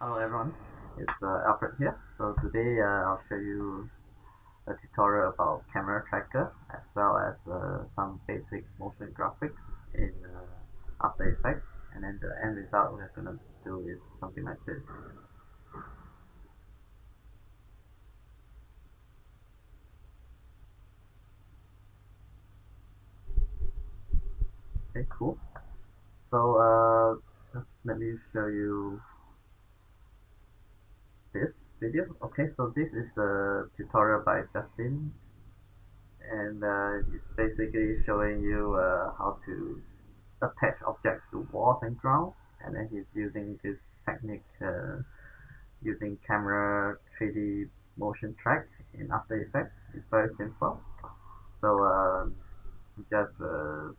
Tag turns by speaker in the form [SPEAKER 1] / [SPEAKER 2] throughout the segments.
[SPEAKER 1] Hello everyone, it's Alfred here. So today I'll show you a tutorial about camera tracker as well as some basic motion graphics in After Effects, and then the end result we're gonna do is something like this. Okay, cool. So just let me show you this video. Okay, so this is a tutorial by Justin, and it's basically showing you how to attach objects to walls and grounds, and then he's using this technique using camera 3D motion track in After Effects. It's very simple. So just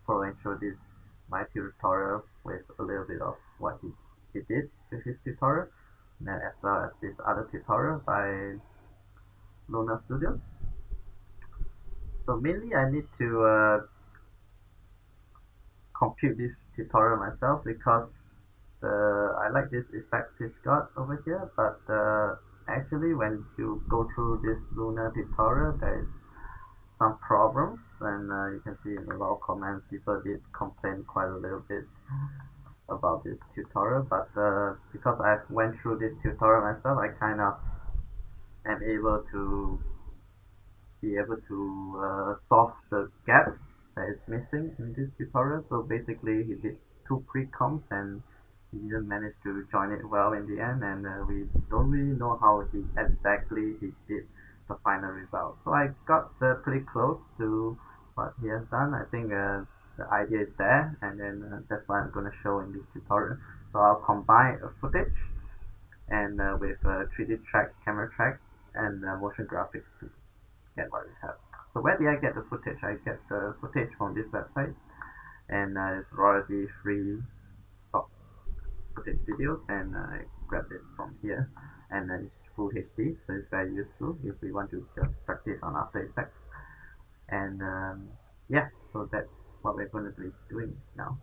[SPEAKER 1] following through this my tutorial with a little bit of what he did with his tutorial, and then as well as this other tutorial by Luna Studios. So mainly I need to compute this tutorial myself because I like this effects he's got over here, but actually when you go through this Luna tutorial there is some problems, and you can see in a lot of comments people did complain quite a little bit about this tutorial, but because I went through this tutorial myself, I kind of am able to solve the gaps that is missing in this tutorial. So basically he did two pre-comps and he didn't manage to join it well in the end, and we don't really know how he did the final result. So I got pretty close to what he has done. I think the idea is there, and then that's what I'm going to show in this tutorial. So I'll combine a footage and with 3D track, camera track, and motion graphics to get what we have. So where did I get the footage? I get the footage from this website, and it's royalty free stock footage videos, and I grabbed it from here, and then it's full HD, so it's very useful if we want to just practice on After Effects. And yeah, so that's what we're going to be doing now.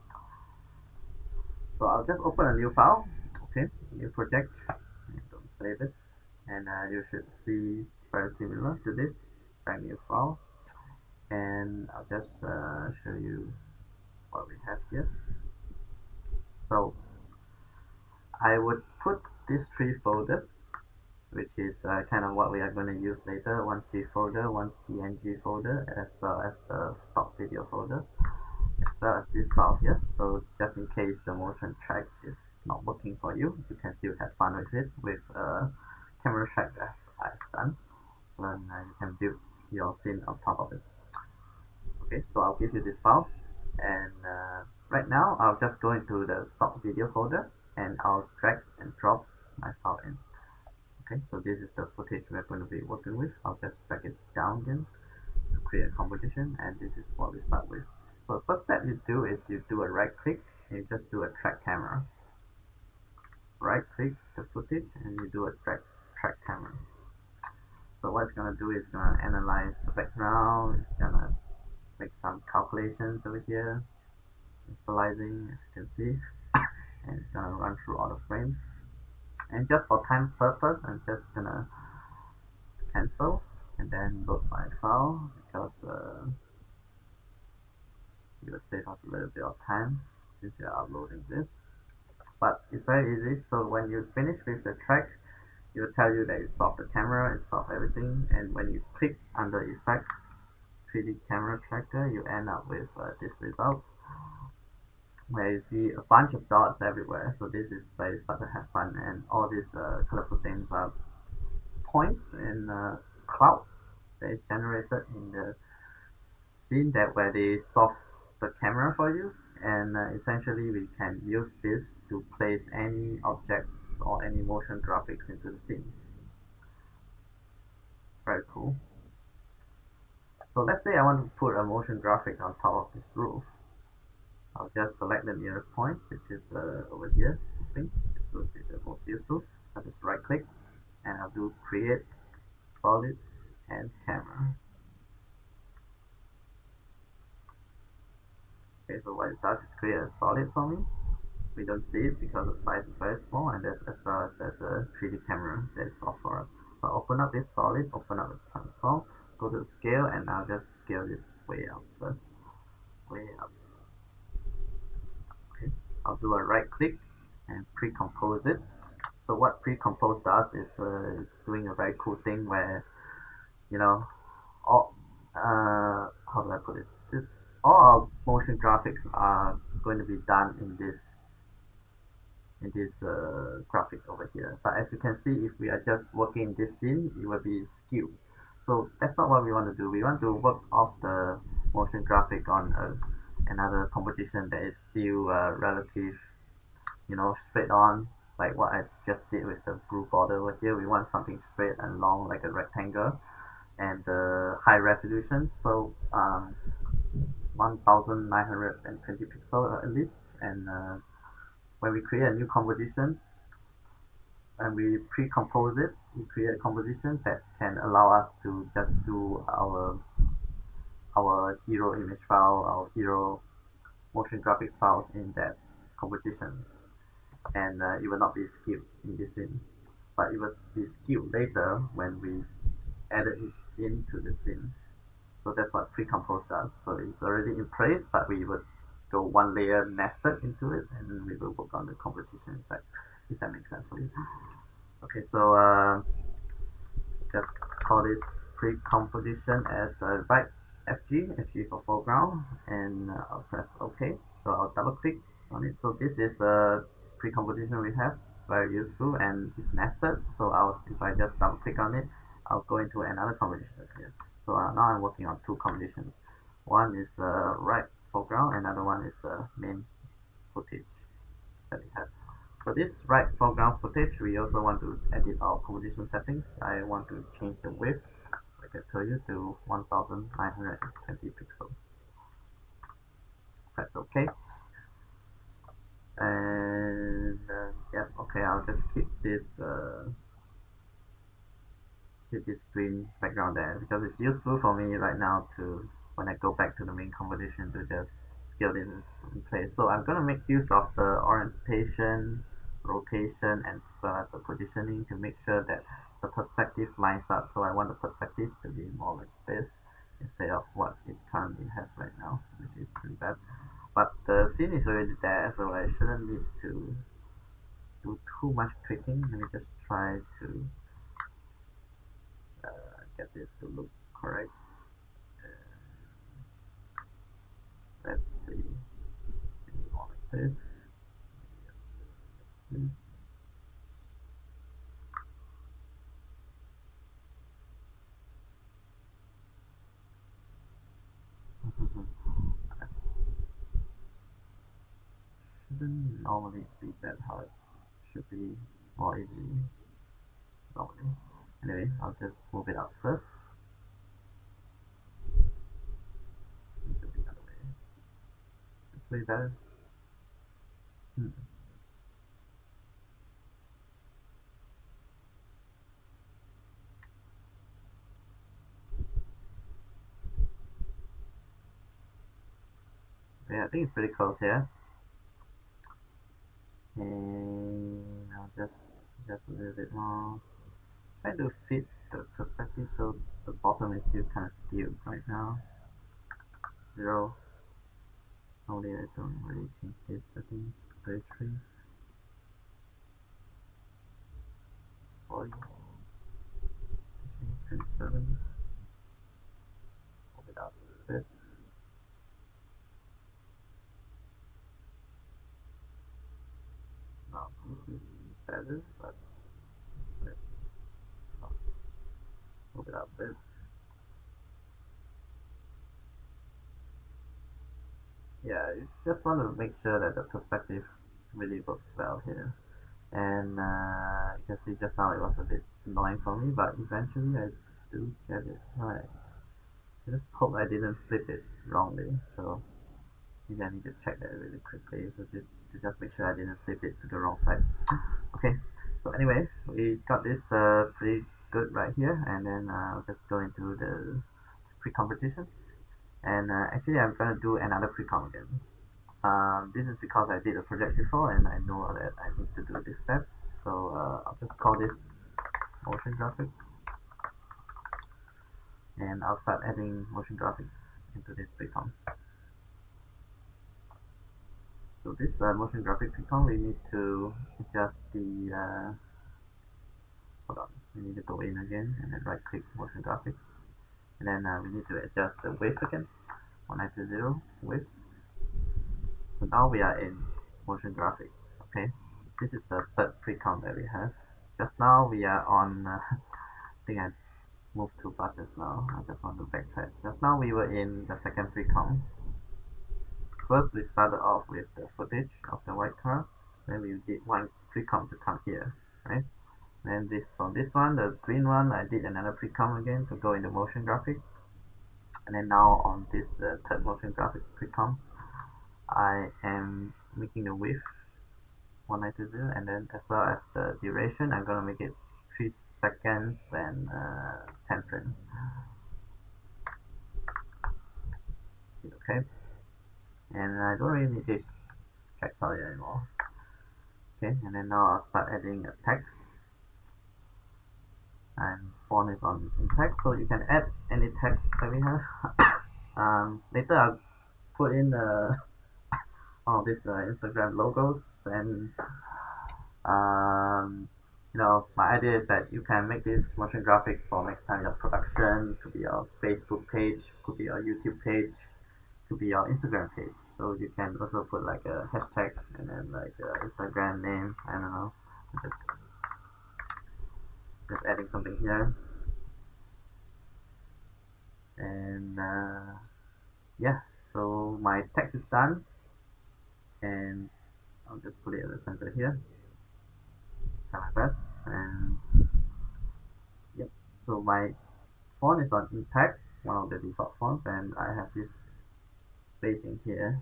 [SPEAKER 1] So I'll just open a new file. Okay, new project, don't save it, and you should see very similar to this brand new file, and I'll just show you what we have here. So I would put these three folders, which is kind of what we are going to use later: one G folder, one PNG folder, as well as the stock video folder, as well as this file here. So just in case the motion track is not working for you, you can still have fun with it with camera track that I've done. And you can build your scene on top of it. Okay, so I'll give you these files, and right now I'll just go into the stock video folder and I'll drag and drop my file in. Okay, so this is the footage we're going to be working with. I'll just drag it down again to create a composition, and this is what we start with. So the first step you do is you do a right click and you just do a track camera. Right click the footage and you do a track camera. So what it's gonna do is gonna analyze the background, it's gonna make some calculations over here, installizing as you can see, and it's gonna run through all the frames. And just for time purpose, I'm just gonna cancel and then load my file because it will save us a little bit of time since we are uploading this. But it's very easy. So when you finish with the track, it will tell you that it stopped the camera, it stopped everything, and when you click under effects 3D camera tracker, you end up with this result where you see a bunch of dots everywhere. So this is where you start to have fun, and all these colorful things are points in clouds that is generated in the scene that where they solve the camera for you, and essentially we can use this to place any objects or any motion graphics into the scene. Very cool. So let's say I want to put a motion graphic on top of this roof. I'll just select the nearest point, which is over here. I think this would be the most useful. I'll just right click and I'll do create solid and camera. Okay, so what it does is create a solid for me, we don't see it because the size is very small, and as well as there's a 3D camera that is off for us. So open up this solid, open up the transform, go to scale, and I'll just scale this way up first, way up. Okay, I'll do a right click and pre-compose it. So what pre-compose does is it's doing a very cool thing where, you know, all how do I put it? This all our motion graphics are going to be done in this graphic over here. But as you can see, if we are just working in this scene, it will be skewed. So that's not what we want to do. We want to work off the motion graphic on another composition that is still relative, straight on, like what I just did with the blue border over here. We want something straight and long like a rectangle, and high resolution. So 1920 pixel at least. And when we create a new composition and we pre-compose it, we create a composition that can allow us to just do our hero image file, our hero motion graphics files in that composition, and it will not be skewed in this scene, but it will be skewed later when we added it into the scene. So that's what pre-compose does. So it's already in place, but we would go one layer nested into it, and then we will work on the composition inside, if that makes sense for you. Okay, so just call this pre-composition as right FG for foreground, and I'll press OK. So I'll double click on it. So this is the pre-composition we have. It's very useful and it's nested. So if I just double click on it, I'll go into another composition here. So now I'm working on two compositions. One is the right foreground, another one is the main footage that we have. For this right foreground footage, we also want to edit our composition settings. I want to change the width, like I told you, to 1920 pixels. Press OK. And yeah, okay, I'll just keep this green background there because it's useful for me right now to, when I go back to the main composition, to just scale it in place. So I'm gonna make use of the orientation, rotation, and as well as the positioning to make sure that the perspective lines up. So I want the perspective to be more like this instead of what it currently has right now, which is pretty bad. But the scene is already there, so I shouldn't need to do too much tweaking. Let me just try to get this to look correct. Let's see, maybe more like this. Shouldn't normally be that hard. Should be more easy normally. Anyway, I'll just move it up first. Do the other way. It's way better. Yeah, I think it's pretty close here. And I'll just a little bit more. Try to fit the perspective so the bottom is still kind of skewed right now. 0. Only I don't really change this. I think 33, 40, 27. Hold it up a bit. Now this is better, but let's move it up a bit. Yeah, you just want to make sure that the perspective really works well here. And you can see just now it was a bit annoying for me, but eventually I do get it right. I just hope I didn't flip it wrongly, so maybe I need to check that really quickly, so to just make sure I didn't flip it to the wrong side. Okay, so anyway, we got this pretty good right here, and then I'll just go into the pre-competition. And actually I'm gonna do another pre-com again. This is because I did a project before and I know that I need to do this step. So I'll just call this motion graphic, and I'll start adding motion graphics into this precom. So this motion graphic precom, we need to adjust the hold on, we need to go in again and then right click motion graphics, and then we need to adjust the width again, 190 width. So now we are in motion graphic. Okay, this is the third precom that we have. Just now we are on I think I moved too fast just now. I just want to backtrack. Just now we were in the second precom. First we started off with the footage of the white car, then we did one precom to come here, right? Then this from this one, the green one, I did another precom again to go in the motion graphic, and then now on this third motion graphic precom, I am making the width 190, and then as well as the duration, I'm gonna make it 3 seconds and 10 frames. Okay, and I don't really need this text out anymore. Okay, and then now I'll start adding a text, and font is on in text, so you can add any text that we have. Later I'll put in all these Instagram logos, and my idea is that you can make this motion graphic for next time your production. Could be your Facebook page, could be your YouTube page, could be your Instagram page. So you can also put like a hashtag and then like a Instagram name. I don't know, just adding something here, and yeah. So my text is done, and I'll just put it at the center here. Try my best, and yep. So my font is on impact, one of the default fonts, and I have this spacing here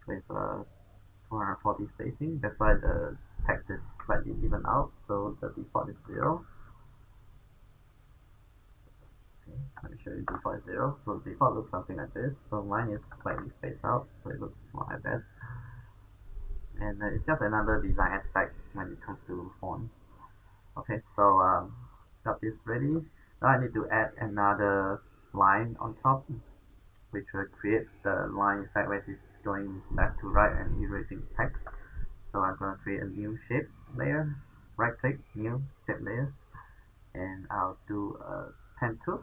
[SPEAKER 1] with 240 spacing. That's why the text is slightly even out, so the default is 0. Okay, let me show you default is 0. So the default looks something like this. So mine is slightly spaced out, so it looks more like that. And it's just another design aspect when it comes to fonts. Okay, so got this ready. Now I need to add another line on top, which will create the line effect, which is going left to right and erasing text. So I'm going to create a new shape layer, right click, new shape layer, and I'll do a pen tool,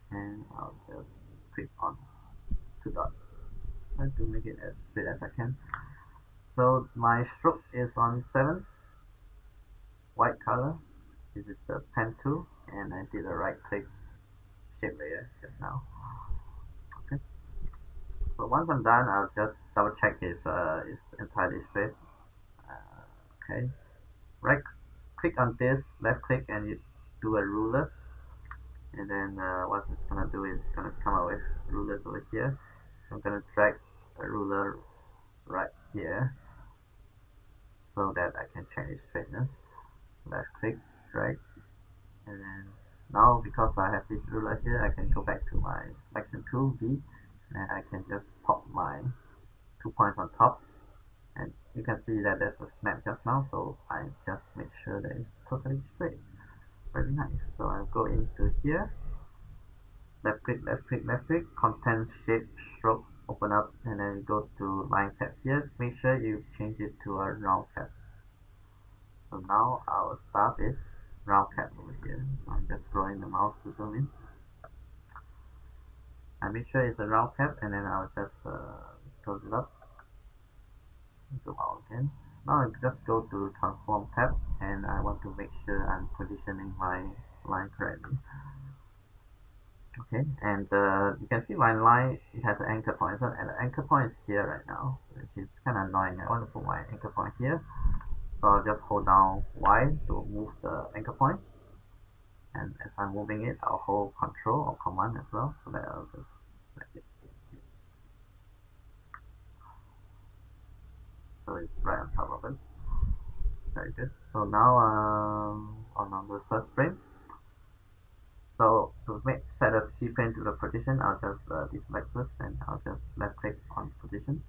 [SPEAKER 1] and I'll just click on 2 dots. Try to make it as straight as I can. So my stroke is on 7, white color. This is the pen tool, and I did a right click shape layer just now. Okay. So once I'm done, I'll just double check if it's entirely straight. Okay. Right click on this, left click, and you do a ruler, and then what it's gonna do is gonna come out with rulers over here. I'm gonna drag a ruler right here so that I can change its straightness. Left click, drag, and then now because I have this ruler here, I can go back to my selection tool B, and I can just pop my 2 points on top, and you can see that there's a snap just now, so I just make sure that it's totally straight. Very nice. So I'll go into here, left click, left click, left click, content, shape, stroke, open up, and then go to line cap here. Make sure you change it to a round cap. So now our start is round cap over here. So I'm just scrolling the mouse to zoom in. I make sure it's a round cap, and then I'll just close it up. Zoom out again. Now I just go to transform tab, and I want to make sure I'm positioning my line correctly. Okay, and you can see my line, it has an anchor point, so and the anchor point is here right now, which is kind of annoying. I want to put my anchor point here, so I'll just hold down Y to move the anchor point, and as I'm moving it, I'll hold Control or Command as well, so that I'll just select it. So it's right on top of it. Very good. So now on the first frame, So to set a keyframe to the position, I'll just deselect this and I'll just left click on position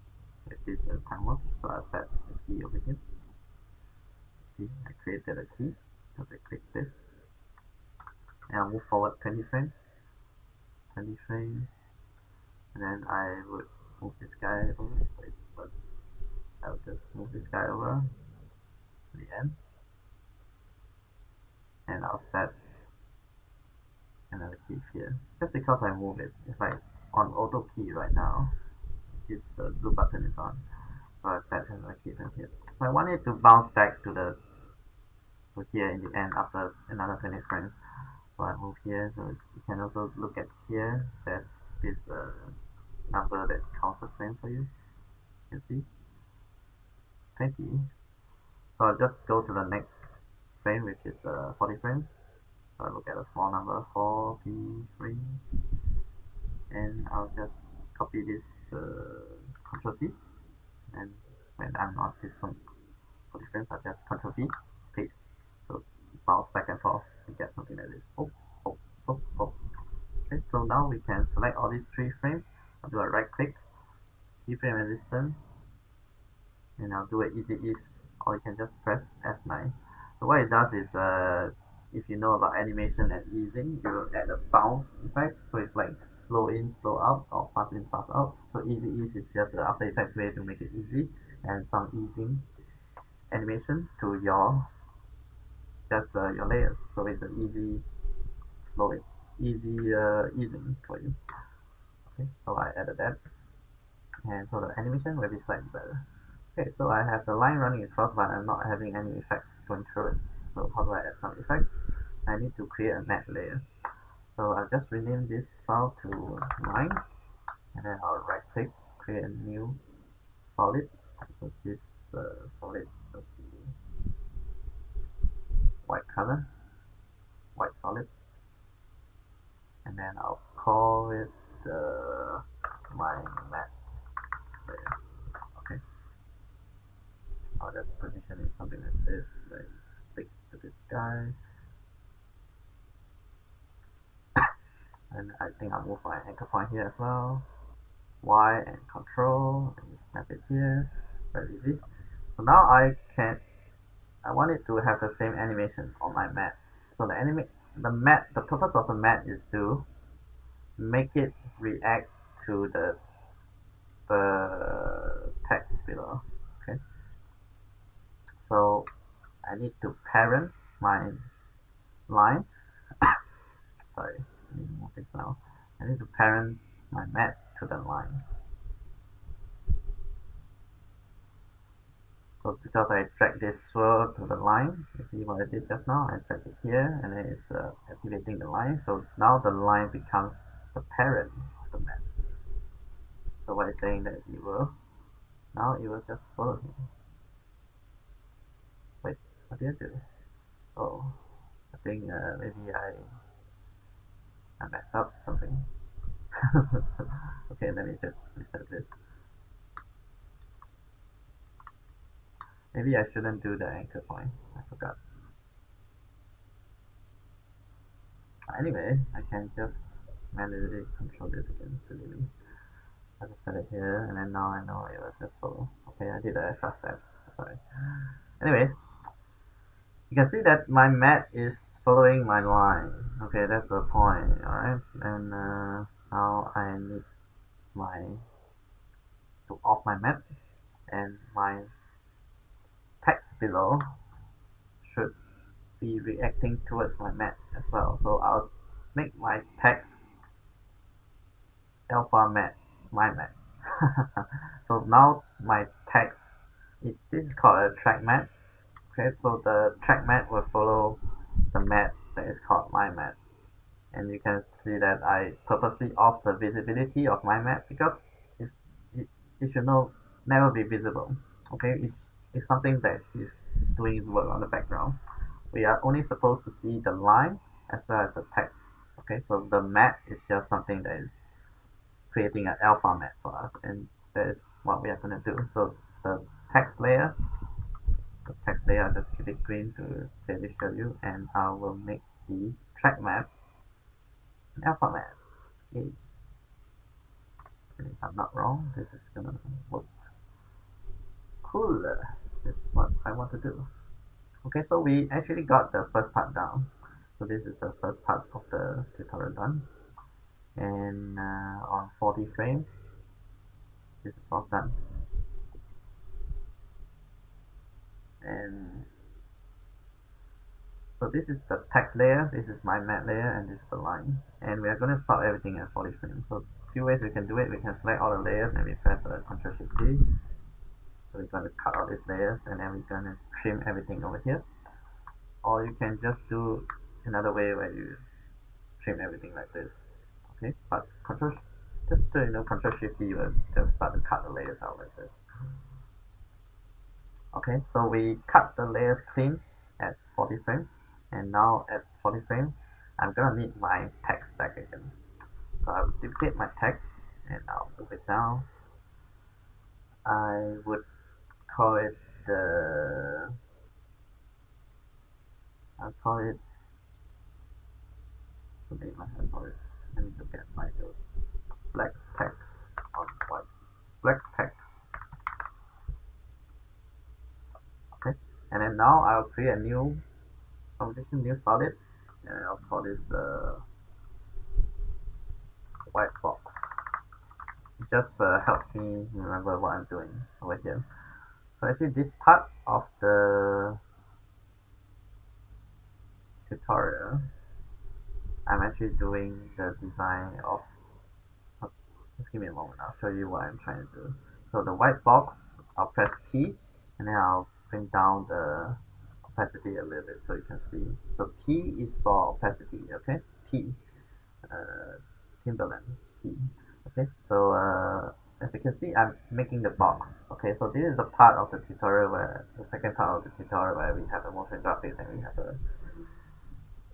[SPEAKER 1] with this time warp. So I'll set the key over here. See, I created a key because I click this, and I'll move forward 20 frames, 20 frames, and then I would move this guy over. Wait, but I'll just move this guy over to the end, and I'll set another key here. Just because I move it, it's like on auto key right now. This blue button is on. So I set another key down here. So I want it to bounce back to here in the end after another 20 frames. So I move here. So you can also look at here. There's this number that counts a frame for you. You can see 20. So I'll just go to the next frame, which is 40 frames. So I look at a small number, 40 frames, and I'll just copy this Control C, and when I'm not this one 40 frames, I'll just Control V, paste. So bounce back and forth and get something like this. Oh, oh, oh, oh. Okay, so now we can select all these 3 frames. I'll do a right click, keyframe resistance, and I'll do an easy ease, or you can just press F9. So what it does is, if you know about animation and easing, you will add a bounce effect. So it's like slow in, slow out, or fast in, fast out. So easy ease is just the After Effects way to make it easy, and some easing animation to your your layers. So it's an easy, slow it, easy easing for you. Okay, so I added that, and so the animation will be slightly better. Okay, so I have the line running across, but I'm not having any effects going through it. So how do I add some effects? I need to create a matte layer. So I'll just rename this file to line, and then I'll right click, create a new solid. So this solid will be white color, white solid, and then I'll call it my matte layer. Okay, I'll just position it something like this, like sticks to this guy. And I think I'll move my anchor point here as well. Y and control, and just snap it here. Very easy. So now I want it to have the same animation on my mat. So the purpose of the mat is to make it react to the text below. Okay. So I need to parent my line. Sorry, let me move this now. I need to parent my mat to the line. So because I drag this swirl to the line, you see what I did just now? I dragged it here, and then it's activating the line. So now the line becomes the parent of the mat. So what it's saying that now it will just follow him. Wait, what did I do? Oh, I think maybe I messed up something. Okay, let me just reset this. Maybe I shouldn't do the anchor point. I forgot. Anyway, I can just manually control this again, silly me. I just set it here, and then now I know it will just follow. Okay, I did an extra step. Sorry. Anyway, you can see that my mat is following my line. Okay, that's the point. Alright, and now I need to off my mat, and my text below should be reacting towards my mat as well. So I'll make my text alpha mat, my mat. So now my text, this is called a track mat. Okay, so the track mat will follow the mat that is called my mat. And you can see that I purposely off the visibility of my mat because it, it should never be visible. Okay, it's something that is doing its work on the background. We are only supposed to see the line as well as the text. Okay, so the mat is just something that is creating an alpha mat for us, and that is what we are going to do. So the text layer, I'll just keep it green to clearly show you, and I will make the track map Alphabet. Yay. If I'm not wrong, this is gonna work cool. This is what I want to do. Okay, so we actually got the first part down. So this is the first part of the tutorial done. And on 40 frames, this is all done. And so this is the text layer, this is my matte layer, and this is the line. And we are going to stop everything at 40 frames. So two ways we can do it. We can select all the layers and we press Ctrl Shift T. So we're going to cut all these layers and then we're going to trim everything over here. Or you can just do another way where you trim everything like this. Okay, but just so you know, Ctrl Shift D will just start to cut the layers out like this. Okay, so we cut the layers clean at 40 frames, and now at 40 frames, I'm gonna need my text back again. So I will duplicate my text and I'll move it down. I would call it I'll call it so name I have for it. Let me look at my notes. Black text on white. Black text. Okay, and then now I'll create a new composition, new solid, and I'll call this white box. It just helps me remember what I'm doing over here. So actually this part of the tutorial, I'm actually doing the design of, just give me a moment, I'll show you what I'm trying to do. So the white box, I'll press T, and then I'll bring down the opacity a little bit so you can see. So T is for opacity, okay? T, Timberland, T. Okay, so as you can see, I'm making the box. Okay, so this is the part of the tutorial where the second part of the tutorial where we have a motion graphics and we have a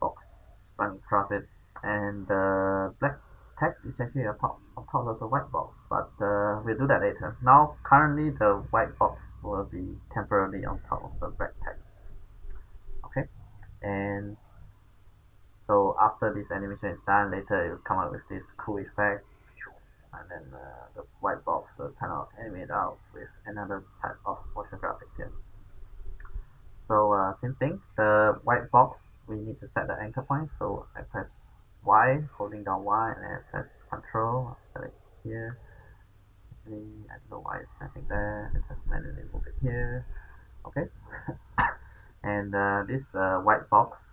[SPEAKER 1] box running across it, and the black text is actually on top of the white box, but we'll do that later. Now, currently the white box will be temporarily on top of the black text. Okay, and so after this animation is done, later it will come up with this cool effect, and then the white box will kind of animate out with another type of motion graphics here. So same thing, the white box, we need to set the anchor point. So I press Y, holding down Y, and then I press Control, select here. Actually, I don't know why it's pressing there. I just manually move it here. Okay. And this white box,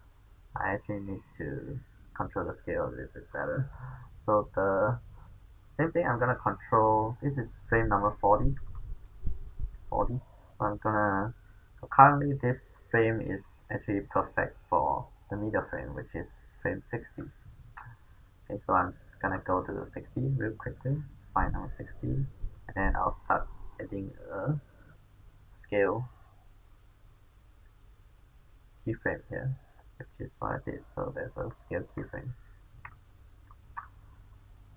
[SPEAKER 1] I actually need to control the scale a little bit better. So the same thing, I'm gonna control, this is frame number 40. So I'm gonna, so currently this frame is actually perfect for the middle frame, which is frame 60. Okay, so I'm gonna go to the 60 real quickly, find number 60, and then I'll start adding a scale keyframe here, which is what I did. So there's a scale keyframe.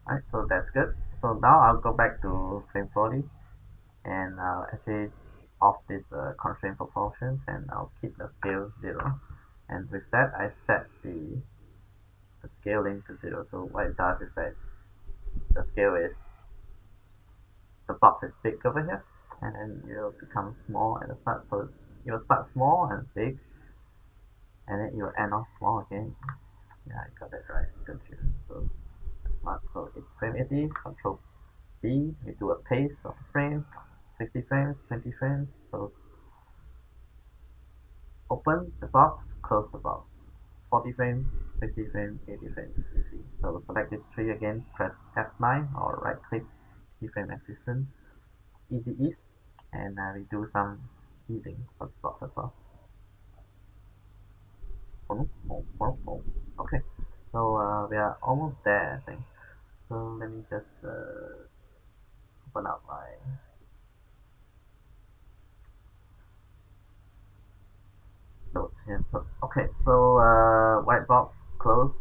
[SPEAKER 1] Alright, so that's good. So now I'll go back to frame 40 and I'll actually off this constraint proportions and I'll keep the scale 0. And with that, I set the scaling to 0. So what it does is that the scale is, the box is big over here, and then it will become small at the start. So it will start small and big, and then it will end off small again. Yeah, I got that right, don't you? So that's smart. So it frame 80, Control B, we do a pace of the frame, 60 frames, 20 frames. So open the box, close the box. 40 frame, 60 frame, 80 frame, you see. So select this tree again, press F9 or right click keyframe existence, easy ease, and we do some easing for this box as well. Okay, so we are almost there, I think. So let me just open up my notes here. So okay, so white box close,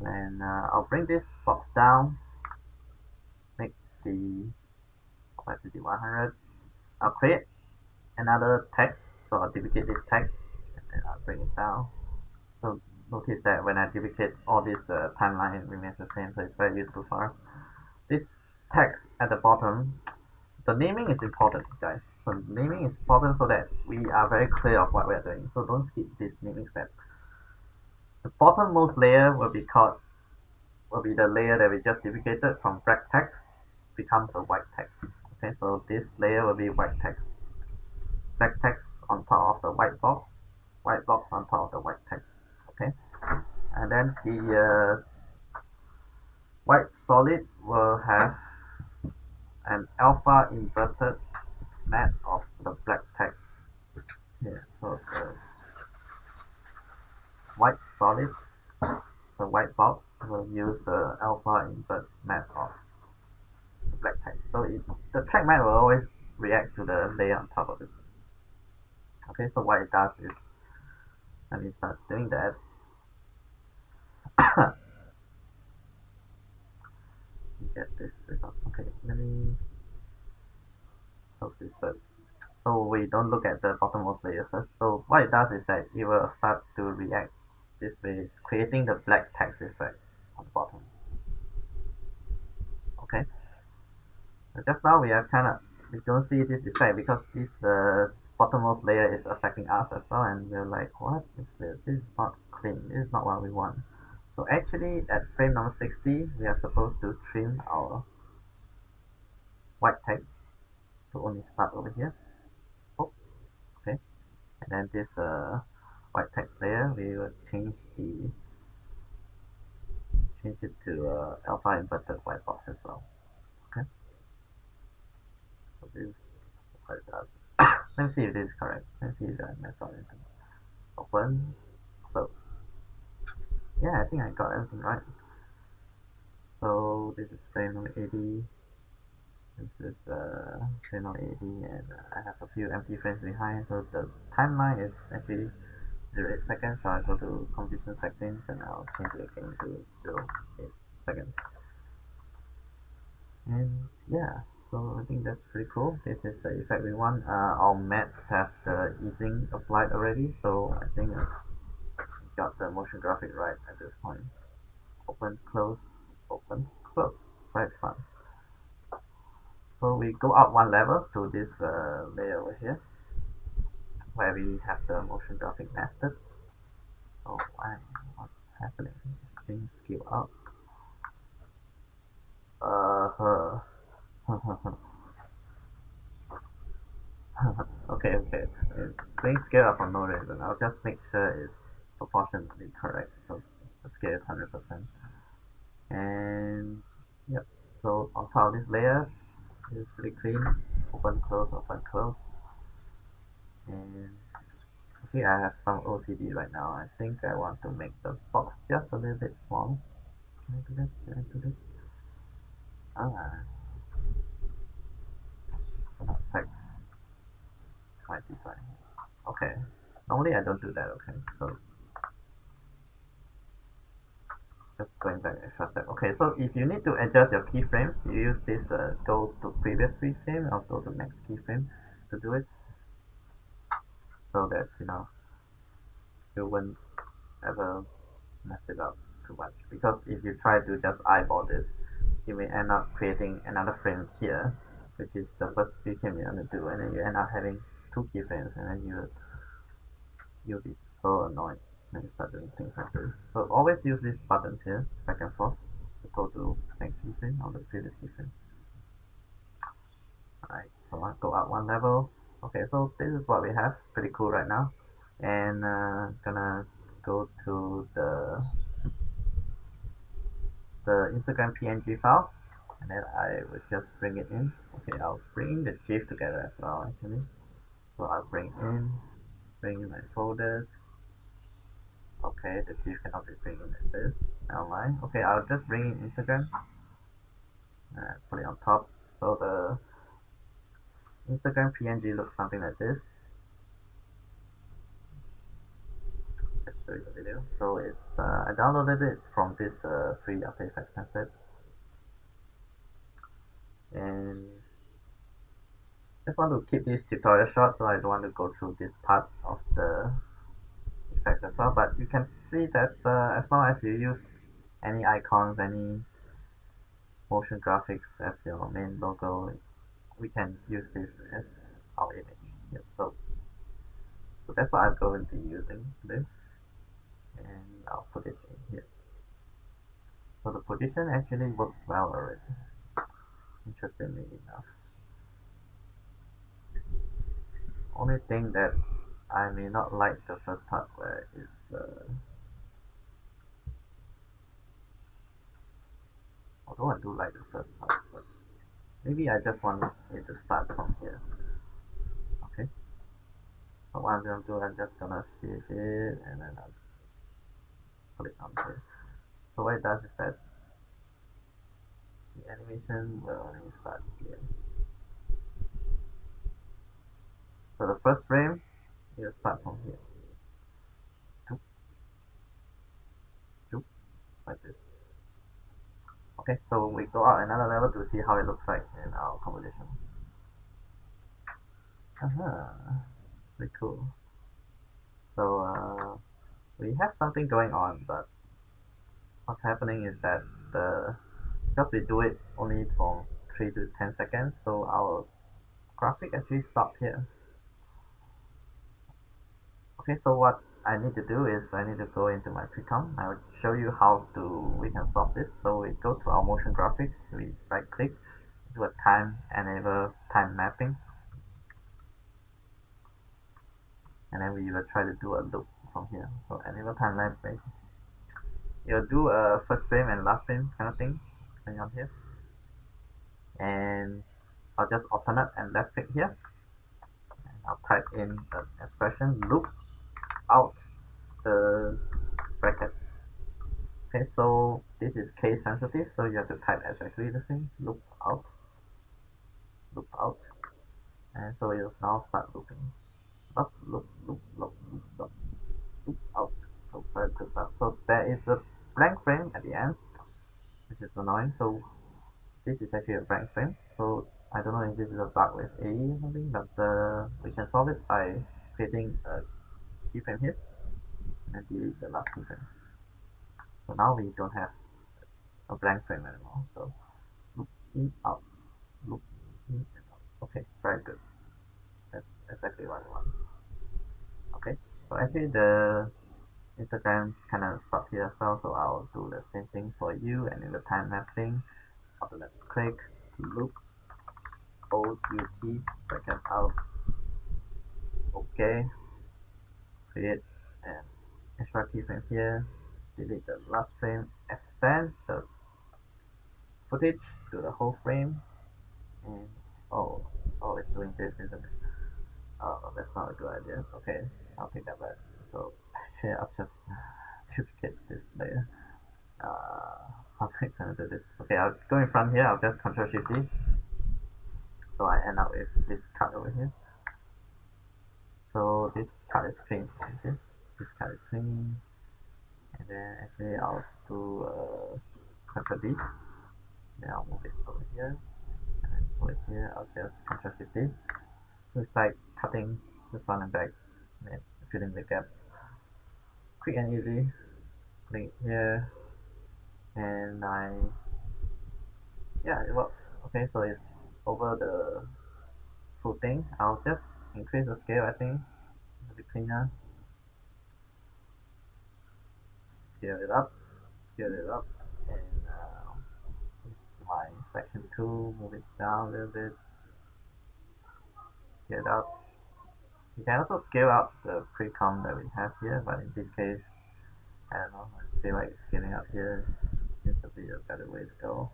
[SPEAKER 1] and I'll bring this box down, make the opacity 100. I'll create another text, so I'll duplicate this text and then I'll bring it down. So notice that when I duplicate all this timeline remains the same, so it's very useful for us. This text at the bottom, the naming is important, guys. So naming is important so that we are very clear of what we are doing. So don't skip this naming step. The bottommost layer will be the layer that we just duplicated from black text becomes a white text. Okay, so this layer will be white text. Black text on top of the white box on top of the white text. Okay, and then the white solid will have an alpha inverted map of the black text here. So the white solid, the white box will use the alpha invert map of the black text. So the track map will always react to the layer on top of it. Okay, so what it does is, let me start doing that. Get this result. Okay, let me close this first. So we don't look at the bottommost layer first. So what it does is that it will start to react this way, creating the black text effect on the bottom. Okay. So just now we don't see this effect because this bottommost layer is affecting us as well, and we're like, what is this? This is not clean. This is not what we want. So actually, at frame number 60, we are supposed to trim our white text to only start over here. Oh, okay. And then this white text layer, we will change it to alpha inverted white box as well. Okay. So this is what it does. Let me see if this is correct. Let me see if I messed up anything. Open, close. Yeah, I think I got everything right. So this is frame number 80. This is frame number 80, and I have a few empty frames behind. So the timeline is actually 0.8 seconds. So I go to composition settings and I'll change it again to 0.8 seconds. And yeah, so I think that's pretty cool. This is the effect we want. Our mattes have the easing applied already, so I think I got the motion graphic right at this point. Open, close, open, close. Quite fun. So we go up one level to this layer over here, where we have the motion graphic nested. Oh, why? What's happening? This thing scale up. Okay, okay. It's being scaled up for no reason. I'll just make sure it's proportionately correct. So the scale is 100%. And yep. So on top of this layer, it's pretty clean. Open, close, open, close. And okay, I have some OCD right now. I think I want to make the box just a little bit small. Can I do that? Can I do that? Ah, affect my design. Okay. Normally I don't do that. Okay, so just going back extra step. Okay, so if you need to adjust your keyframes, you use this go to previous keyframe or go to next keyframe to do it, so that you won't ever mess it up too much. Because if you try to just eyeball this, you may end up creating another frame here, which is the first keyframe you want to do, and then you end up having two keyframes, and then you'll be so annoyed when you start doing things like this. So always use these buttons here, back and forth, to go to next keyframe or the previous keyframe. Alright, so I'll go up one level. Okay, so this is what we have. Pretty cool right now. And gonna go to the Instagram PNG file, and then I will just bring it in. Okay, I'll bring in the GIF together as well actually. So I'll bring in my folders. Okay, the GIF cannot be bring in like this. Never mind. Okay, I'll just bring in Instagram. Put it on top. So the Instagram PNG looks something like this. Let's show you the video. So it's I downloaded it from this free After Effects template, and just want to keep this tutorial short, so I don't want to go through this part of the effects as well, but you can see that as long as you use any icons, any motion graphics as your main logo, we can use this as our image. Yep. So that's what I'm going to be using today, and I'll put it in here. So the position actually works well already, interestingly enough. Only thing that I may not like the first part where is although I do like the first part, but maybe I just want it to start from here. Okay. So what I'm gonna do, I'm just gonna shift it and then I'll put it on here. So what it does is that the animation will only start here. So the first frame will start from here. Choop, choop, like this. Okay, so we go out another level to see how it looks like in our composition. Pretty cool. So we have something going on, but what's happening is that because we do it only from 3 to 10 seconds, so our graphic actually stops here. Okay, so what I need to do is I need to go into my precom. I will show you how we can solve this. So we go to our motion graphics, we right click, do a enable time mapping, and then we will try to do a loop from here. So enable time mapping. You'll do a first frame and last frame kind of thing going on here. And I'll just alternate and left click here. And I'll type in the expression loop out the brackets. Okay, so this is case sensitive, so you have to type exactly the same, loop out, and so you'll now start looping. Loop, loop, loop, loop, loop, loop, loop out. So try to start. So there is a blank frame at the end, which is annoying. So this is actually a blank frame. So I don't know if this is a bug with AE or something, but we can solve it by creating a keyframe here and delete the last keyframe. So now we don't have a blank frame anymore. So loop in out, loop in and out. Okay, very good. That's exactly what I want. Okay, so actually the Instagram kind of stops here as well, so I'll do the same thing for you, and in the time mapping, alternate click, loop, out, bracket out, okay, create an extra keyframe here, delete the last frame, extend the footage to the whole frame, and oh, it's doing this, isn't it? Oh, that's not a good idea. Okay, I'll take that back. So actually, I'll just duplicate this layer. How am I gonna do this? Okay, I'll go in front here. I'll just Control Shift D. So I end up with this cut over here. So this cut is clean. Okay? This cut is clean. And then actually I'll do Control D. Then I'll move it over here. And then over here I'll just Control Shift D. So it's like cutting the front and back and filling the gaps. Quick and easy. Click here. And yeah, it works. Okay, so it's over the full thing. I'll just increase the scale, I think, a bit cleaner. Scale it up, and use my selection tool, move it down a little bit, scale it up. You can also scale up the pre-com that we have here, but in this case, I don't know, I feel like scaling up here seems to be a better way to go.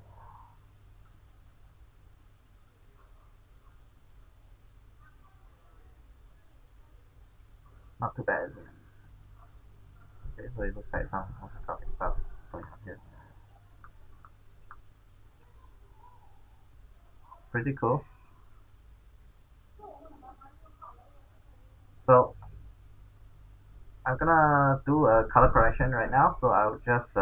[SPEAKER 1] Not too bad, is it? Okay, so it looks like some motion graphic stuff going on here. Pretty cool. So I'm gonna do a color correction right now, so I'll just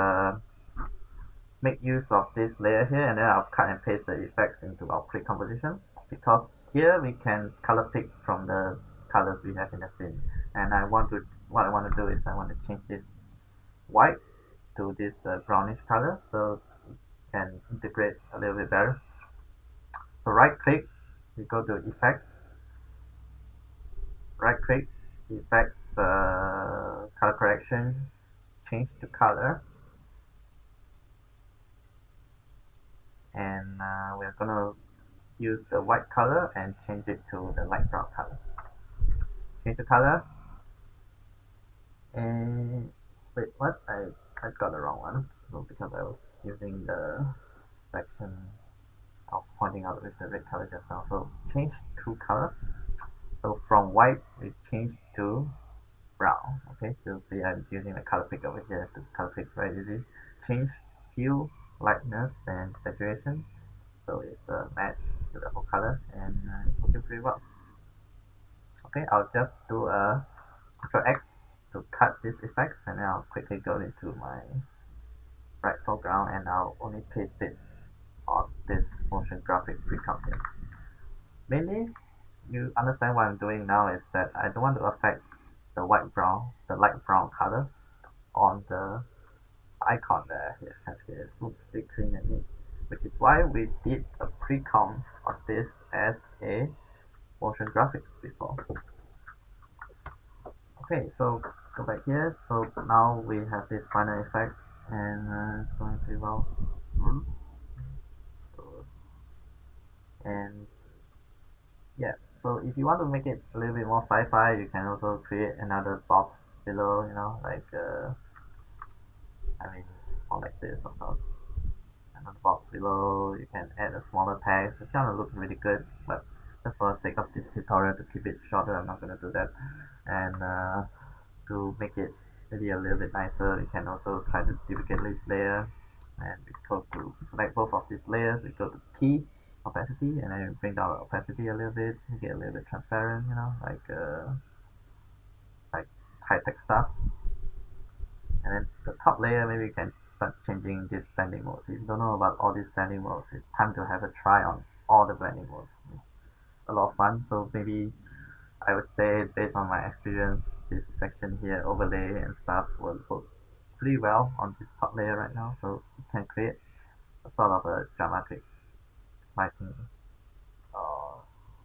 [SPEAKER 1] make use of this layer here, and then I'll cut and paste the effects into our clip composition, because here we can color pick from the colors we have in the scene, and I want what I want to do is I want to change this white to this brownish color so it can integrate a little bit better. So right click, we go to effects, right click, effects, color correction, change to color, and we're gonna use the white color and change it to the light brown color. Change the color, and wait, what? I got the wrong one. So because I was using the section I was pointing out with the red color just now. So change to color. So from white we change to brown. Okay, so see I'm using the color pick over here to color pick right easy. Change hue, lightness, and saturation. So it's match to the whole color, and it's looking pretty well. Okay, I'll just do a Ctrl X to cut these effects, and then I'll quickly go into my right foreground, and I'll only paste it on this motion graphic pre-comp here. Mainly, you understand what I'm doing now is that I don't want to affect the the light brown color on the icon that I have here. It looks a bit clean and neat, which is why we did a pre-comp of this as a motion graphics before. Okay, so go back here. So now we have this final effect, and it's going pretty well. And yeah, so if you want to make it a little bit more sci-fi, you can also create another box below, like I mean, or like this, of course. Another box below, you can add a smaller text. It's gonna look really good, but just for the sake of this tutorial to keep it shorter, I'm not gonna do that. And to make it maybe a little bit nicer, you can also try to duplicate this layer, and we go to select both of these layers. We go to T, opacity, and then bring down the opacity a little bit, make it a little bit transparent, like high tech stuff. And then the top layer, maybe you can start changing these blending modes. If you don't know about all these blending modes, it's time to have a try on all the blending modes. It's a lot of fun. So maybe I would say, based on my experience, this section here, overlay and stuff, will work pretty well on this top layer right now. So you can create a sort of a dramatic lighting, uh,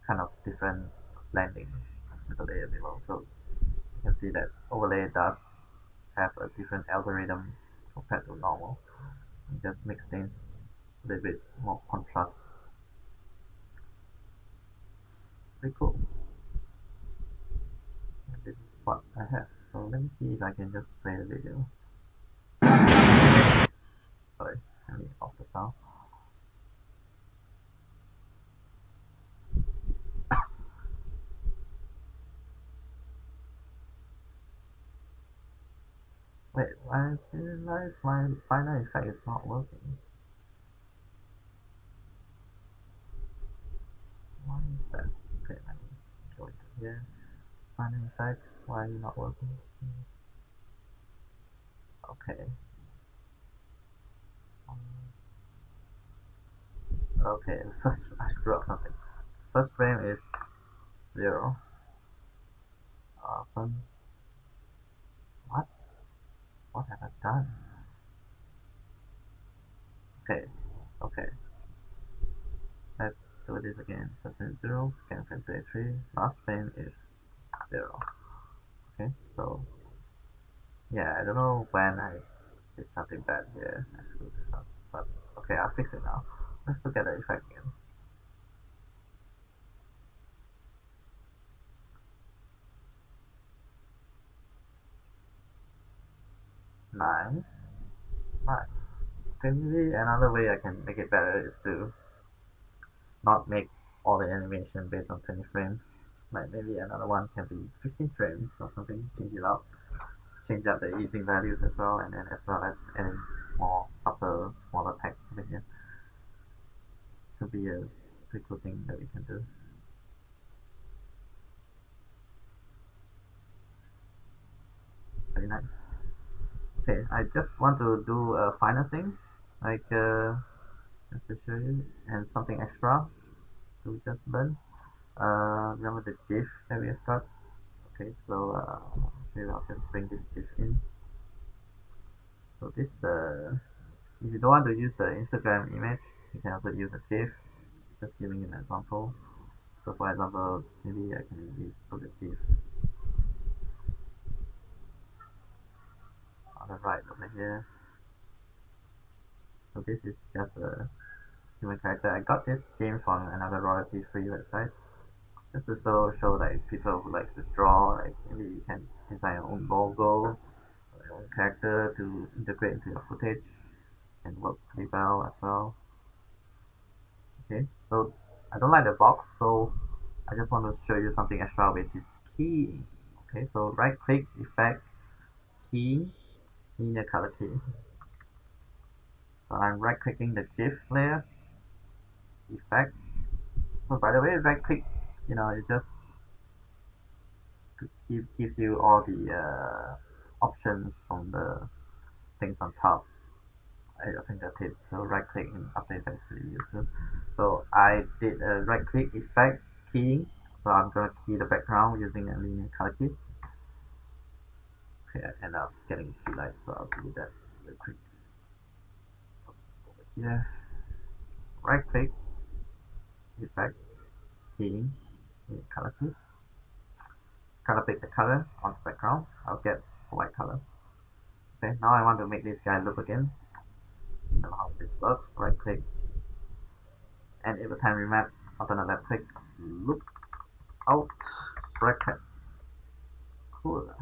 [SPEAKER 1] kind of different blending with the layer below. So you can see that overlay does have a different algorithm compared to normal. It just makes things a little bit more contrast. Pretty cool. And this is what I have. So let me see if I can just play the video. Sorry, let me off the sound. Wait, why is my final effect is not working? Why is that? Okay, let me go into here. Final effects, why are you not working? Okay. Okay, first I screw up something. First frame is 0. Open. What? What have I done? Okay, okay. Let's do this again. First frame is 0, second frame 33, last frame is 0. Okay, so yeah, I don't know when I did something bad here. I screwed this up, but okay, I'll fix it now. Let's look at the effect again. Nice, nice. Okay, maybe another way I can make it better is to not make all the animation based on 20 frames. Like maybe another one can be 15 frames or something. Change it up, change up the easing values as well, and then as well as adding more subtle, smaller text over here. Could be a pretty cool thing that we can do. Very nice. Okay, I just want to do a final thing, like just to show you, and something extra to just learn. Remember the GIF that we have got? Okay, so maybe I'll just bring this GIF in. So this if you don't want to use the Instagram image, you can also use a GIF. Just giving an example. So for example, maybe I can maybe put a GIF on the right over here. So this is just a human character. I got this GIF from another royalty-free website. Just to show like people who likes to draw, like maybe you can design your own logo, or your own character to integrate into your footage and work pretty well as well. Okay, so I don't like the box, so I just want to show you something extra, which is keying. Okay, so right click, effect, key, linear color key. So I'm right clicking the GIF layer, effect. So by the way, right click, it just gives you all the options from the things on top. I think that's it. So right click and update is pretty useful. So I did a right click effect keying. So I'm gonna key the background using a linear color key. Okay, I end up getting key light, so I'll do that real quick. Over here, right click effect keying, linear color key. Color pick the color on the background. I'll get a white color. Okay, now I want to make this guy loop again. You know how this works. Right click, and every time remap, alternate left click, loop out brackets. Cool.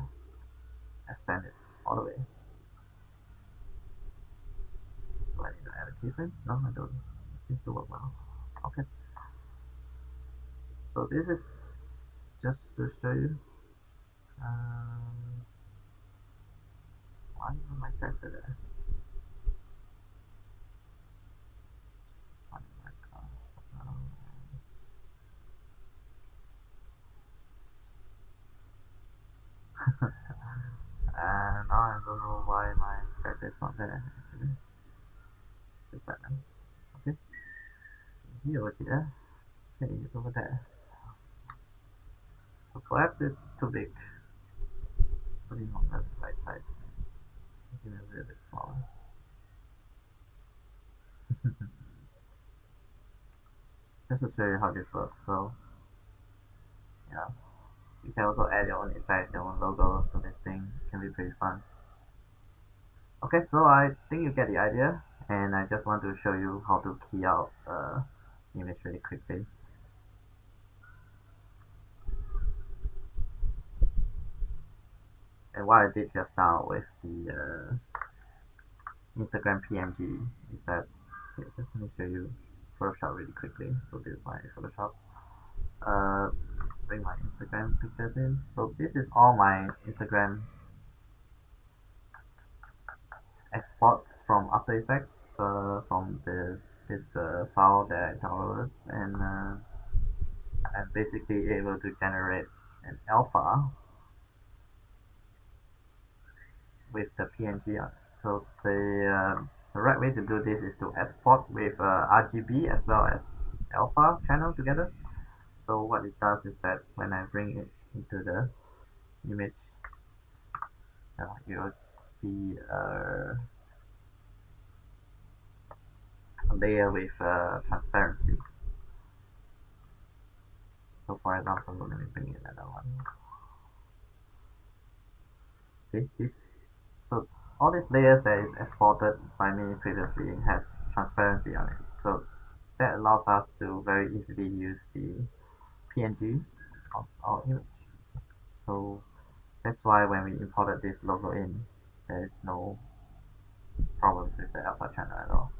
[SPEAKER 1] Extend it all the way. Do I need to add a keyframe? No, I don't. It seems to work well. Okay. So this is just to show you. Why is my character there? Why is my car? Now I don't know why my character is not there actually. Just Batman. Okay. Is he over here? Okay, he's over there. So perhaps it's too big. Put him on the right side. Make him a little bit smaller. Just to show you how this works. So, yeah, you can also add your own effects, your own logos to this thing. It can be pretty fun. Okay, so I think you get the idea, and I just want to show you how to key out image really quickly. And what I did just now with the Instagram PNG is that, okay, just let me show you Photoshop really quickly. So this is my Photoshop. Bring my Instagram pictures in. So this is all my Instagram exports from After Effects from this file that I downloaded, and I'm basically able to generate an alpha with the PNG on it. So the right way to do this is to export with RGB as well as alpha channel together. So what it does is that when I bring it into the image, it will be a layer with transparency. So for example, let me bring in another one. Okay, so all these layers that is exported by me previously has transparency on it. So that allows us to very easily use the PNG of our image. So that's why when we imported this logo in, there is no problems with the alpha channel at all.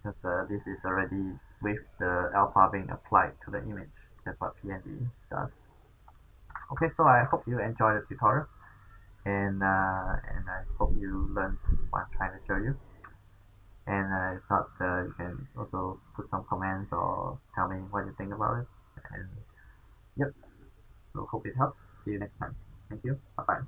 [SPEAKER 1] Because this is already with the alpha being applied to the image. That's what PNG does. Okay, so I hope you enjoyed the tutorial, and I hope you learned what I'm trying to show you. And if not, you can also put some comments or tell me what you think about it. And yep, so hope it helps. See you next time. Thank you. Bye bye.